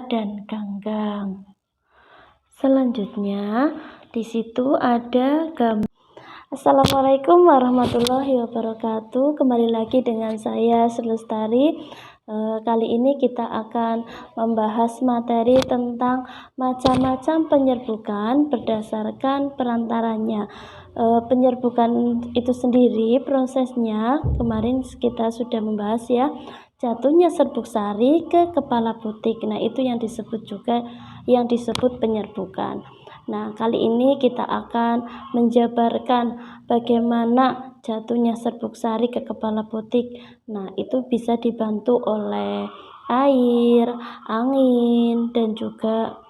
dan ganggang. Selanjutnya di situ ada gambar. Assalamualaikum warahmatullahi wabarakatuh. Kembali lagi dengan saya Sri Lestari. Kali ini kita akan membahas materi tentang macam-macam penyerbukan berdasarkan perantaranya. Penyerbukan itu sendiri prosesnya kemarin kita sudah membahas ya, jatuhnya serbuk sari ke kepala butik. Nah, itu yang disebut penyerbukan. Nah, kali ini kita akan menjabarkan bagaimana jatuhnya serbuk sari ke kepala butik. Nah, itu bisa dibantu oleh air, angin, dan juga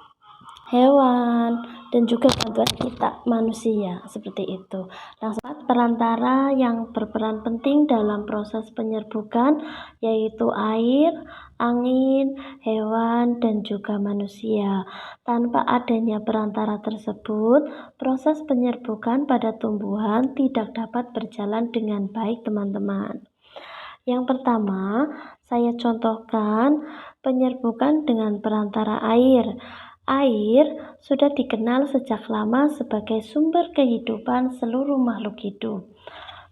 hewan, dan juga bantuan kita manusia, seperti itu. Langsung perantara yang berperan penting dalam proses penyerbukan yaitu air, angin, hewan, dan juga manusia. Tanpa adanya perantara tersebut, proses penyerbukan pada tumbuhan tidak dapat berjalan dengan baik, teman-teman. Yang pertama, saya contohkan penyerbukan dengan perantara air. Air sudah dikenal sejak lama sebagai sumber kehidupan seluruh makhluk hidup.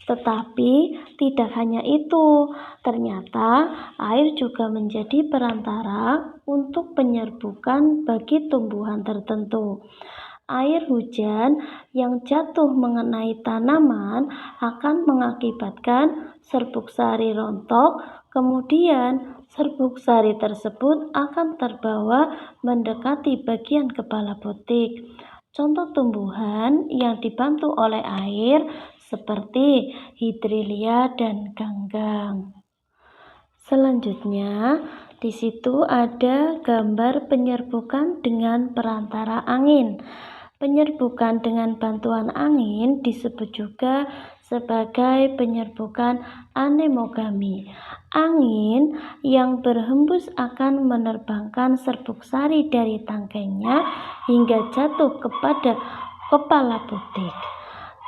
Tetapi tidak hanya itu, ternyata air juga menjadi perantara untuk penyerbukan bagi tumbuhan tertentu. Air hujan yang jatuh mengenai tanaman akan mengakibatkan serbuk sari rontok, kemudian serbuk sari tersebut akan terbawa mendekati bagian kepala butik. Contoh tumbuhan yang dibantu oleh air seperti hidrilia dan ganggang. Selanjutnya, di situ ada gambar penyerbukan dengan perantara angin. Penyerbukan dengan bantuan angin disebut juga sebagai penyerbukan anemogami. Angin yang berhembus akan menerbangkan serbuk sari dari tangkainya hingga jatuh kepada kepala butik.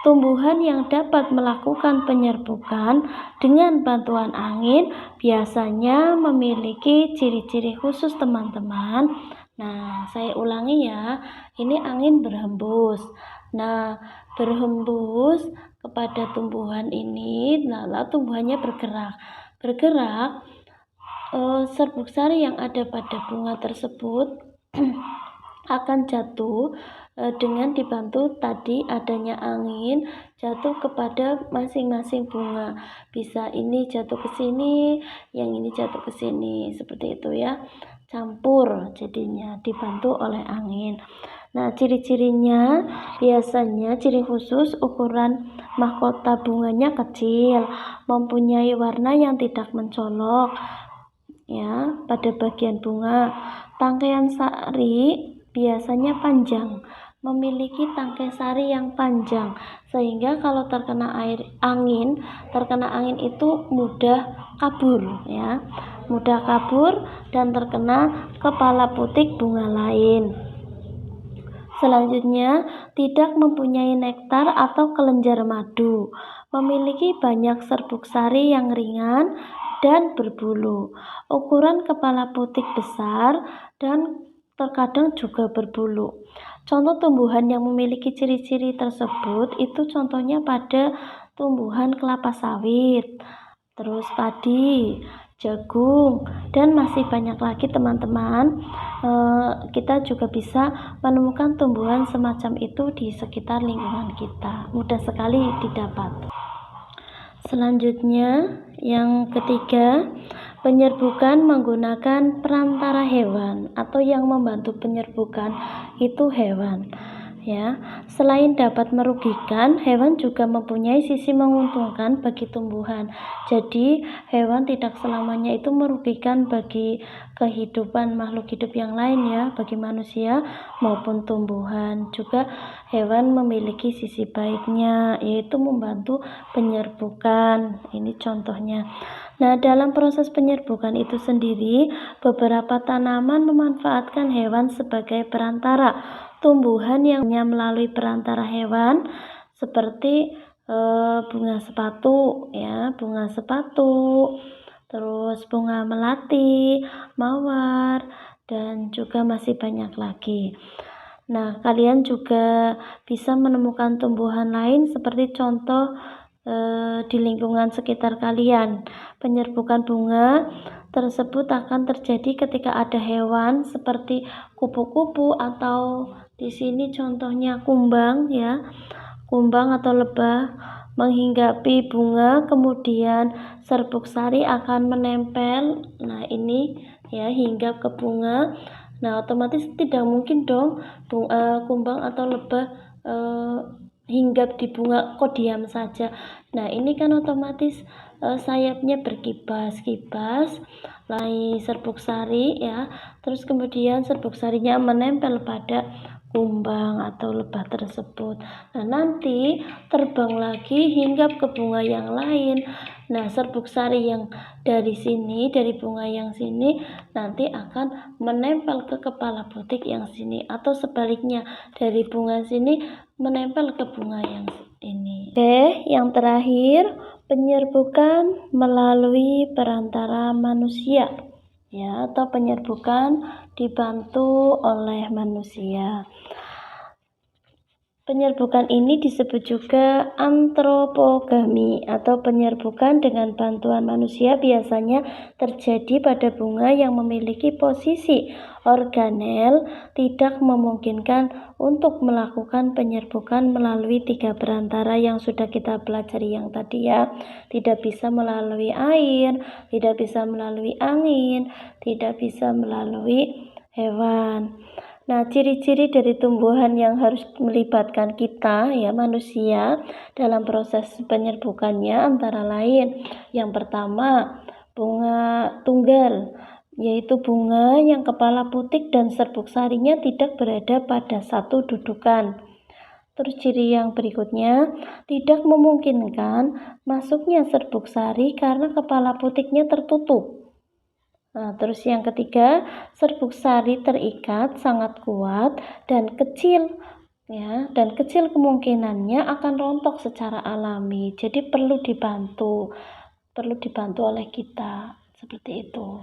Tumbuhan yang dapat melakukan penyerbukan dengan bantuan angin biasanya memiliki ciri-ciri khusus, teman-teman. Nah, saya ulangi ya, ini angin berhembus. Nah, berhembus kepada tumbuhan ini, lalu tumbuhannya bergerak. Serbuk sari yang ada pada bunga tersebut akan jatuh dengan dibantu tadi adanya angin jatuh kepada masing-masing bunga. Bisa ini jatuh ke sini, yang ini jatuh ke sini, seperti itu ya. Campur jadinya dibantu oleh angin. Nah, ciri-cirinya biasanya ciri khusus ukuran mahkota bunganya kecil, mempunyai warna yang tidak mencolok ya pada bagian bunga. Tangkaian sari biasanya panjang, memiliki tangkai sari yang panjang sehingga kalau terkena angin itu mudah kabur ya, mudah kabur dan terkena kepala butik bunga lain. Selanjutnya, tidak mempunyai nektar atau kelenjar madu, memiliki banyak serbuk sari yang ringan dan berbulu. Ukuran kepala butik besar dan terkadang juga berbulu. Contoh tumbuhan yang memiliki ciri-ciri tersebut itu contohnya pada tumbuhan kelapa sawit, terus padi, jagung, dan masih banyak lagi, teman-teman. Kita juga bisa menemukan tumbuhan semacam itu di sekitar lingkungan kita, mudah sekali didapat. Selanjutnya, yang ketiga, penyerbukan menggunakan perantara hewan atau yang membantu penyerbukan itu hewan. Ya, selain dapat merugikan, hewan juga mempunyai sisi menguntungkan bagi tumbuhan. Jadi, hewan tidak selamanya itu merugikan bagi kehidupan makhluk hidup yang lain ya, bagi manusia maupun tumbuhan. Juga hewan memiliki sisi baiknya, yaitu membantu penyerbukan. Ini contohnya. Nah, dalam proses penyerbukan itu sendiri, beberapa tanaman memanfaatkan hewan sebagai perantara. Tumbuhan yang melalui perantara hewan seperti bunga sepatu ya, terus bunga melati, mawar, dan juga masih banyak lagi. Nah, kalian juga bisa menemukan tumbuhan lain seperti contoh di lingkungan sekitar kalian. Penyerbukan bunga tersebut akan terjadi ketika ada hewan seperti kupu-kupu atau di sini contohnya kumbang ya. Kumbang atau lebah menghinggapi bunga, kemudian serbuk sari akan menempel. Nah, ini ya hinggap ke bunga. Nah, otomatis tidak mungkin dong kumbang atau lebah hinggap di bunga kok diam saja. Nah, ini kan otomatis sayapnya berkibas-kibas, lain serbuk sari ya, terus kemudian serbuk sarinya menempel pada kumbang atau lebah tersebut. Nah, nanti terbang lagi hinggap ke bunga yang lain. Nah, serbuk sari yang dari sini, dari bunga yang sini nanti akan menempel ke kepala butik yang sini, atau sebaliknya dari bunga sini menempel ke bunga yang ini. Oke, yang terakhir, penyerbukan melalui perantara manusia ya, atau penyerbukan dibantu oleh manusia. Penyerbukan ini disebut juga antropogami atau penyerbukan dengan bantuan manusia, biasanya terjadi pada bunga yang memiliki posisi organel tidak memungkinkan untuk melakukan penyerbukan melalui 3 perantara yang sudah kita pelajari yang tadi ya. Tidak bisa melalui air, tidak bisa melalui angin, tidak bisa melalui hewan. Nah, ciri-ciri dari tumbuhan yang harus melibatkan kita ya manusia dalam proses penyerbukannya antara lain, yang pertama bunga tunggal, yaitu bunga yang kepala putik dan serbuk sarinya tidak berada pada satu dudukan. Terus ciri yang berikutnya, tidak memungkinkan masuknya serbuk sari karena kepala putiknya tertutup. Nah, terus yang ketiga, serbuk sari terikat sangat kuat dan kecil ya, dan kecil kemungkinannya akan rontok secara alami. Jadi perlu dibantu oleh kita seperti itu.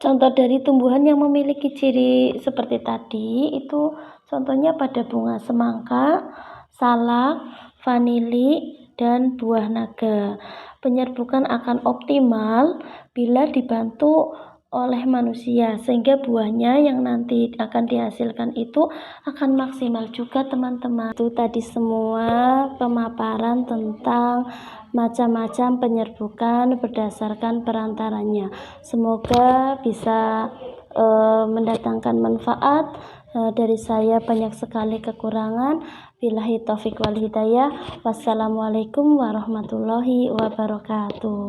Contoh dari tumbuhan yang memiliki ciri seperti tadi itu contohnya pada bunga semangka, salak, vanili, dan buah naga. Penyerbukan akan optimal bila dibantu oleh manusia, sehingga buahnya yang nanti akan dihasilkan itu akan maksimal juga teman-teman. Itu tadi semua pemaparan tentang macam-macam penyerbukan berdasarkan perantaranya. Semoga bisa mendatangkan manfaat. Dari saya banyak sekali kekurangan. Billahi taufiq wal hidayah. Wassalamualaikum warahmatullahi wabarakatuh.